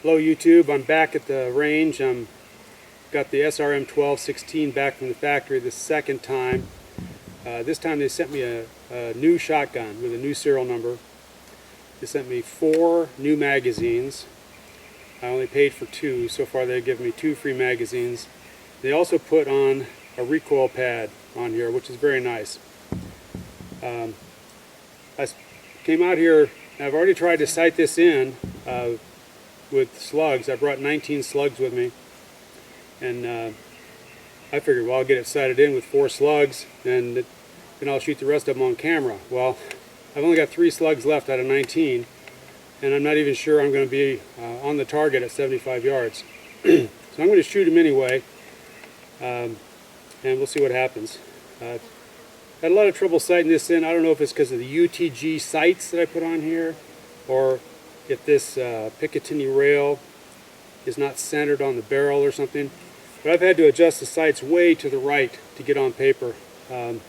Hello YouTube, I'm back at the range. Got the SRM1216 back from the factory the second time. This time they sent me a new shotgun with a new serial number. They sent me 4 new magazines. I only paid for 2. So far they've given me 2 free magazines. They also put on a recoil pad on here, which is very nice. I came out here, I've already tried to sight this in with slugs. I brought 19 slugs with me, and I figured, well, I'll get it sighted in with 4 slugs and then I'll shoot the rest of them on camera. Well, I've only got 3 slugs left out of 19, and I'm not even sure I'm going to be on the target at 75 yards. So I'm going to shoot him anyway, and we'll see what happens. Had a lot of trouble sighting this in. I don't know if it's because of the UTG sights that I put on here, or if this Picatinny rail is not centered on the barrel or something. But I've had to adjust the sights way to the right to get on paper. I've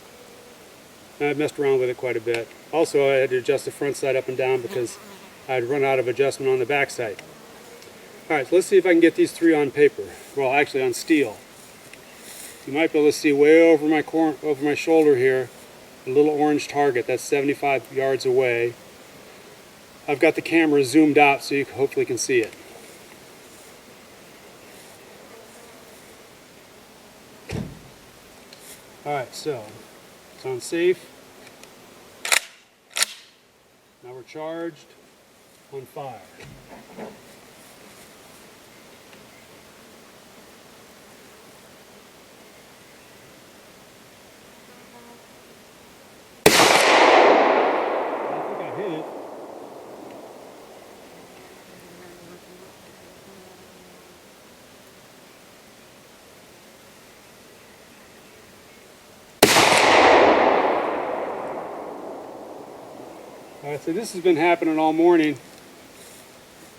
messed around with it quite a bit. Also, I had to adjust the front sight up and down because I'd run out of adjustment on the back sight. Alright, so let's see if I can get these 3 on paper. Well, actually on steel. You might be able to see way over my shoulder here a little orange target. That's 75 yards away. I've got the camera zoomed out so you hopefully can see it. Alright, so it's on safe. Now we're charged, on fire. I think I hit it. Alright, so this has been happening all morning.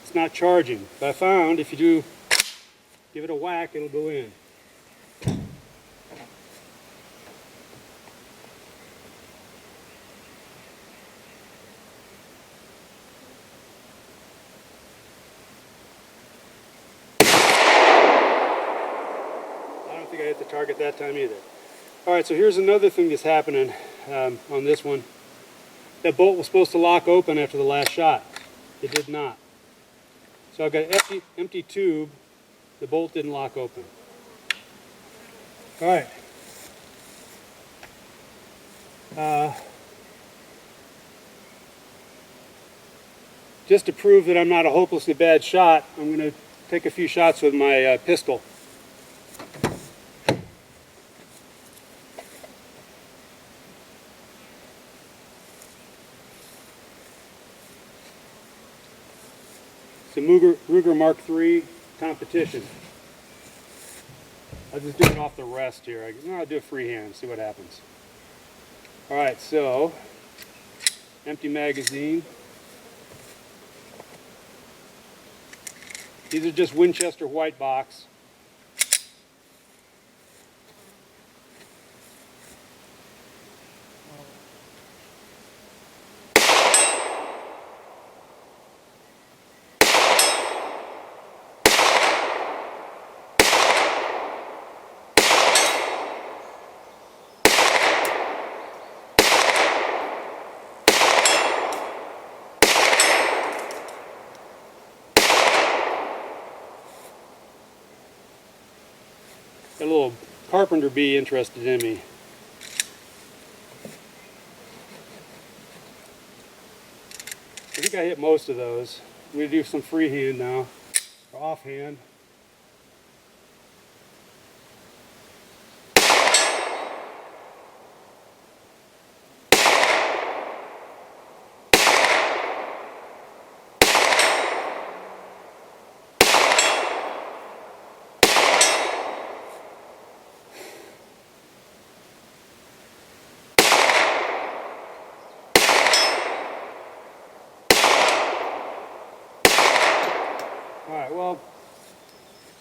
It's not charging. But I found if you do give it a whack, it'll go in. I don't think I hit the target that time either. Alright, so here's another thing that's happening on this one. That bolt was supposed to lock open after the last shot. It did not. So I've got an empty tube. The bolt didn't lock open. Alright. Just to prove that I'm not a hopelessly bad shot, I'm going to take a few shots with my pistol. It's a Ruger Mark III competition. I'll just do it off the rest here. I'll do a freehand, see what happens. Alright, so empty magazine. These are just Winchester white box. A little carpenter bee interested in me. I think I hit most of those. I'm going to do some freehand now, or offhand. Alright, well,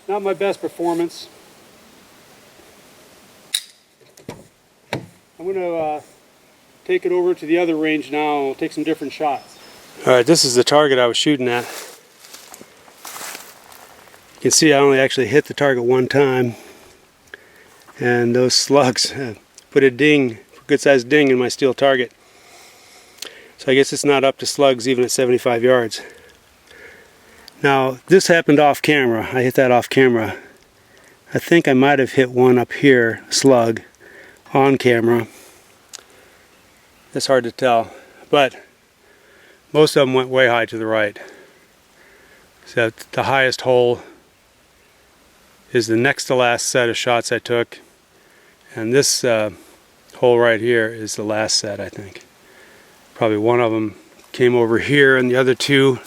not my best performance. I'm going to take it over to the other range now and we'll take some different shots. Alright, this is the target I was shooting at. You can see I only actually hit the target one time, and those slugs put a ding, a good sized ding in my steel target. So I guess it's not up to slugs even at 75 yards. Now this happened off camera. I hit that off camera. I think I might have hit one up here, slug, on camera. It's hard to tell, but most of them went way high to the right. So the highest hole is the next to last set of shots I took, and this hole right here is the last set, I think. Probably one of them came over here, and the other two,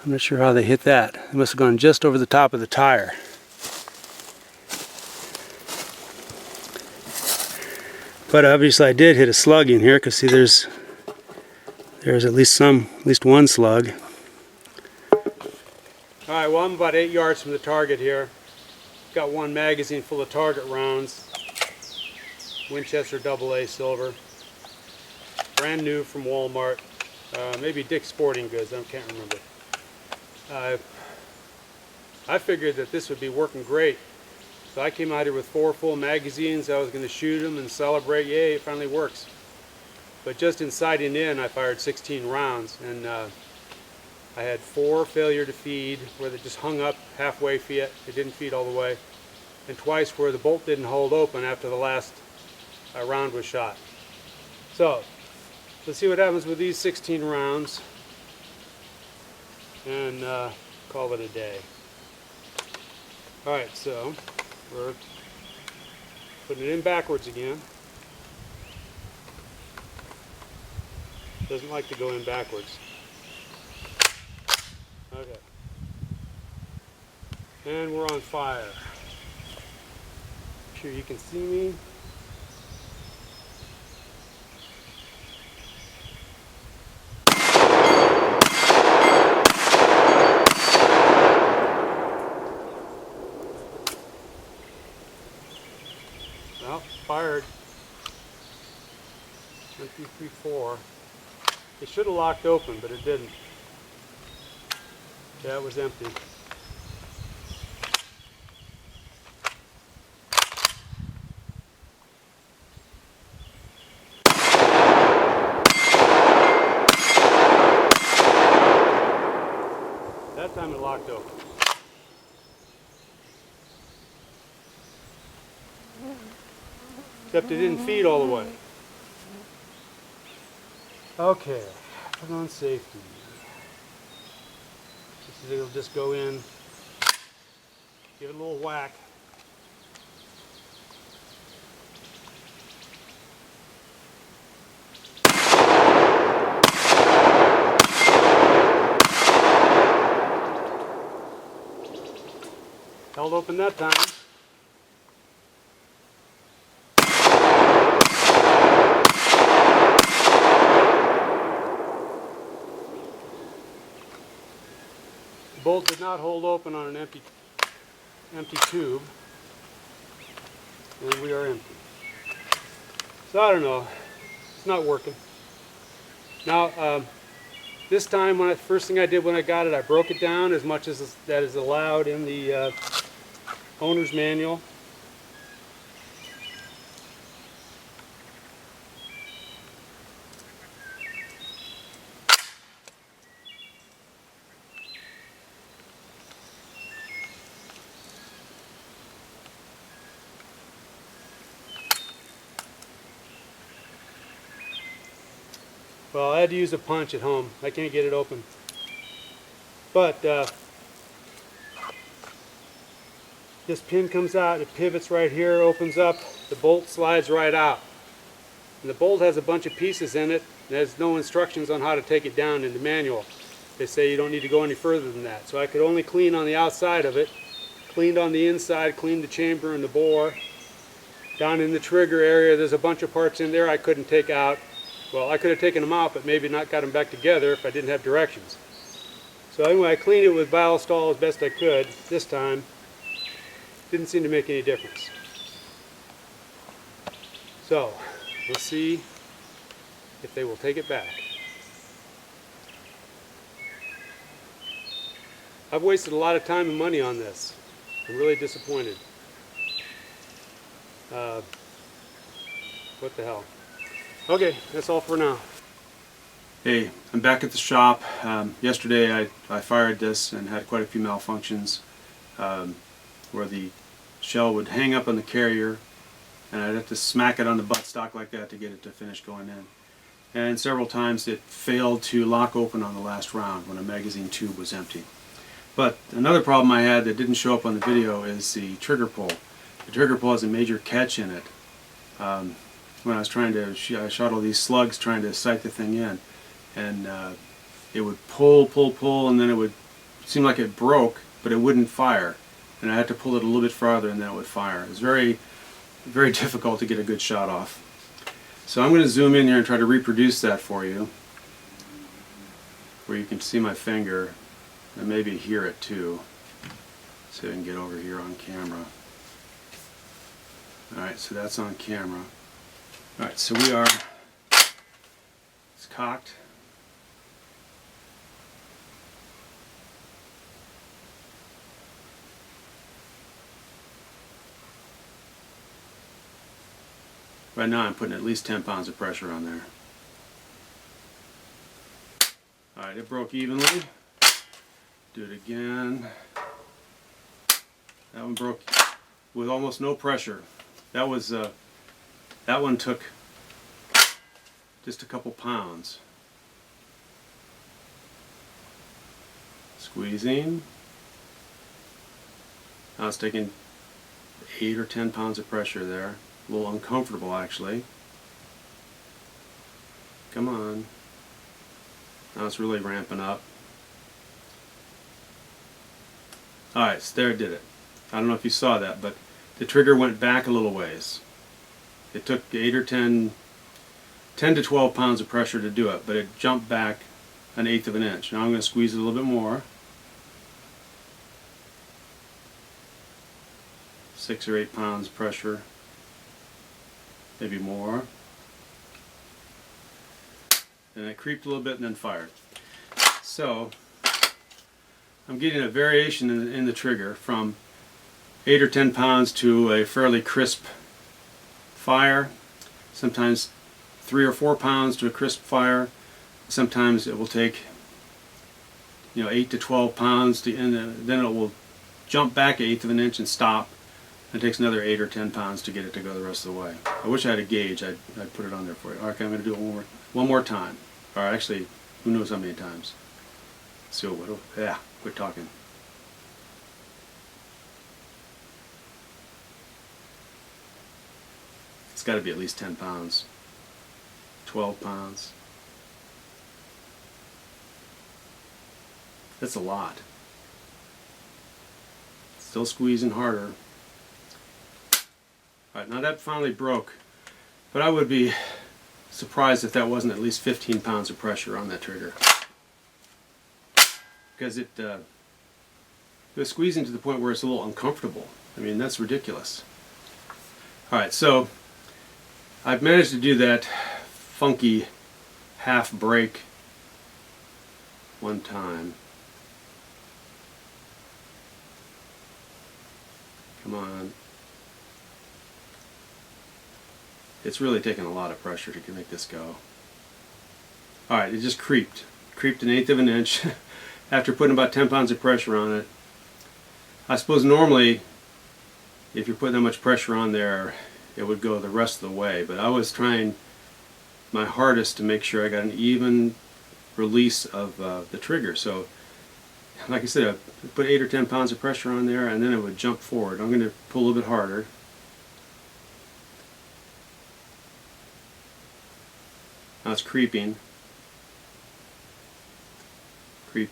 I'm not sure how they hit that. They must have gone just over the top of the tire. But obviously I did hit a slug in here, because see there's at least one slug. Alright, well I'm about 8 yards from the target here. Got one magazine full of target rounds. Winchester AA silver. Brand new from Walmart. Maybe Dick's Sporting Goods, I can't remember. I figured that this would be working great. So I came out here with 4 full magazines. I was going to shoot them and celebrate. Yay, it finally works. But just in sighting in, I fired 16 rounds, and I had 4 failure to feed, where they just hung up halfway feed. It didn't feed all the way. And twice where the bolt didn't hold open after the last round was shot. So let's see what happens with these 16 rounds, and call it a day. Alright, so we're putting it in backwards again. Doesn't like to go in backwards. Okay. And we're on fire. Make sure you can see me. Well, fired. 1, 2, 3, 4. It should have locked open, but it didn't. Yeah, it was empty. That time it locked open. Except it didn't feed all the way. Okay, put on safety. It'll just go in, give it a little whack. Held open that time. The bolt did not hold open on an empty tube, and we are empty. So I don't know, it's not working. Now this time, first thing I did when I got it, I broke it down as much as that is allowed in the owner's manual. Well, I had to use a punch at home. I can't get it open. But this pin comes out, it pivots right here, opens up, the bolt slides right out. And the bolt has a bunch of pieces in it. There's no instructions on how to take it down in the manual. They say you don't need to go any further than that. So I could only clean on the outside of it, cleaned on the inside, cleaned the chamber and the bore. Down in the trigger area, there's a bunch of parts in there I couldn't take out. Well, I could have taken them out, but maybe not got them back together if I didn't have directions. So anyway, I cleaned it with Ballistol as best I could this time. Didn't seem to make any difference. So, we'll see if they will take it back. I've wasted a lot of time and money on this. I'm really disappointed. What the hell? Okay, that's all for now. Hey, I'm back at the shop. Yesterday I fired this and had quite a few malfunctions where the shell would hang up on the carrier and I'd have to smack it on the buttstock like that to get it to finish going in. And several times it failed to lock open on the last round when a magazine tube was empty. But another problem I had that didn't show up on the video is the trigger pull. The trigger pull has a major catch in it. When I was trying to, I shot all these slugs trying to sight the thing in, and it would pull, and then it would seem like it broke, but it wouldn't fire. And I had to pull it a little bit farther and then it would fire. It was very, very difficult to get a good shot off. So I'm going to zoom in here and try to reproduce that for you, where you can see my finger and maybe hear it too. So I can get over here on camera. Alright, so that's on camera. Alright, so it's cocked. Right now I'm putting at least 10 pounds of pressure on there. Alright, it broke evenly. Do it again. That one broke with almost no pressure. That one took just a couple pounds. Squeezing. Now it's taking 8 or 10 pounds of pressure there. A little uncomfortable actually. Come on. Now it's really ramping up. Alright, so there it did it. I don't know if you saw that, but the trigger went back a little ways. It took 8 or 10 to 12 pounds of pressure to do it, but it jumped back 1/8 of an inch. Now I'm going to squeeze it a little bit more. 6 or 8 pounds pressure. Maybe more. And it creeped a little bit and then fired. So I'm getting a variation in the trigger from 8 or 10 pounds to a fairly crisp fire. Sometimes 3 or 4 pounds to a crisp fire. Sometimes it will take 8 to 12 pounds to then it will jump back 1/8 of an inch and stop. It takes another 8 or 10 pounds to get it to go the rest of the way. I wish I had a gauge. I'd put it on there for you. Okay, I'm going to do it one more time. Or actually, who knows how many times. So what? Yeah, quit talking. It's got to be at least 10 pounds. 12 pounds. That's a lot. Still squeezing harder. Alright, now that finally broke, but I would be surprised if that wasn't at least 15 pounds of pressure on that trigger. Because it was squeezing to the point where it's a little uncomfortable. I mean, that's ridiculous. Alright, so I've managed to do that funky half break one time. Come on. It's really taken a lot of pressure to make this go. Alright, it just creeped 1/8 of an inch after putting about 10 pounds of pressure on it. I suppose normally if you're putting that much pressure on there it would go the rest of the way, but I was trying my hardest to make sure I got an even release of the trigger. So like I said, I put 8 or 10 pounds of pressure on there and then it would jump forward. I'm going to pull a little bit harder. Now it's creeping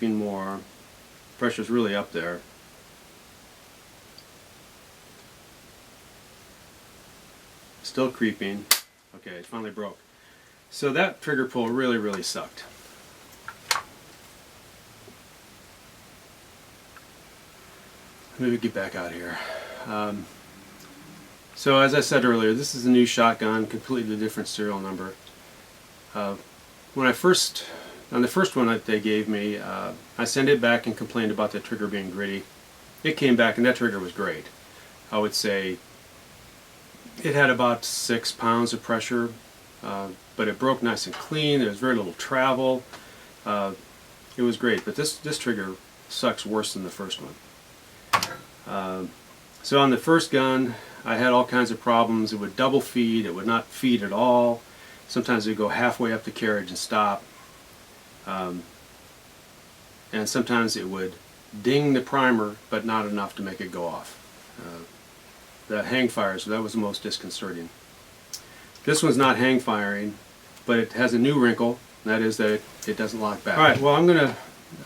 more. Pressure's really up there. Still creeping. Okay, it finally broke. So that trigger pull really sucked. Maybe get back out here. So as I said earlier, this is a new shotgun, completely different serial number. When I first on the first one that they gave me, I sent it back and complained about the trigger being gritty. It came back and that trigger was great. I would say it had about 6 pounds of pressure, but it broke nice and clean. There was very little travel. It was great, but this trigger sucks worse than the first one. So on the first gun, I had all kinds of problems. It would double feed, it would not feed at all. Sometimes it would go halfway up the carriage and stop. And sometimes it would ding the primer, but not enough to make it go off. The hang fires, that was the most disconcerting. This one's not hang firing, but it has a new wrinkle, and that is that it doesn't lock back. Alright, well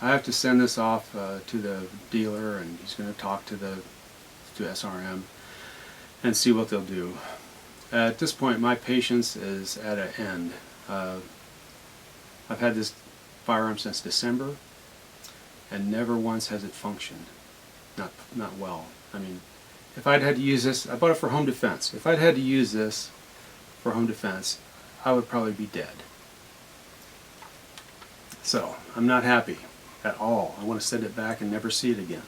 I have to send this off to the dealer, and he's going to talk to SRM and see what they'll do. At this point, my patience is at an end. I've had this firearm since December, and never once has it functioned. Not well. I mean, if I'd had to use this, I bought it for home defense. If I'd had to use this for home defense, I would probably be dead. So, I'm not happy at all. I want to send it back and never see it again.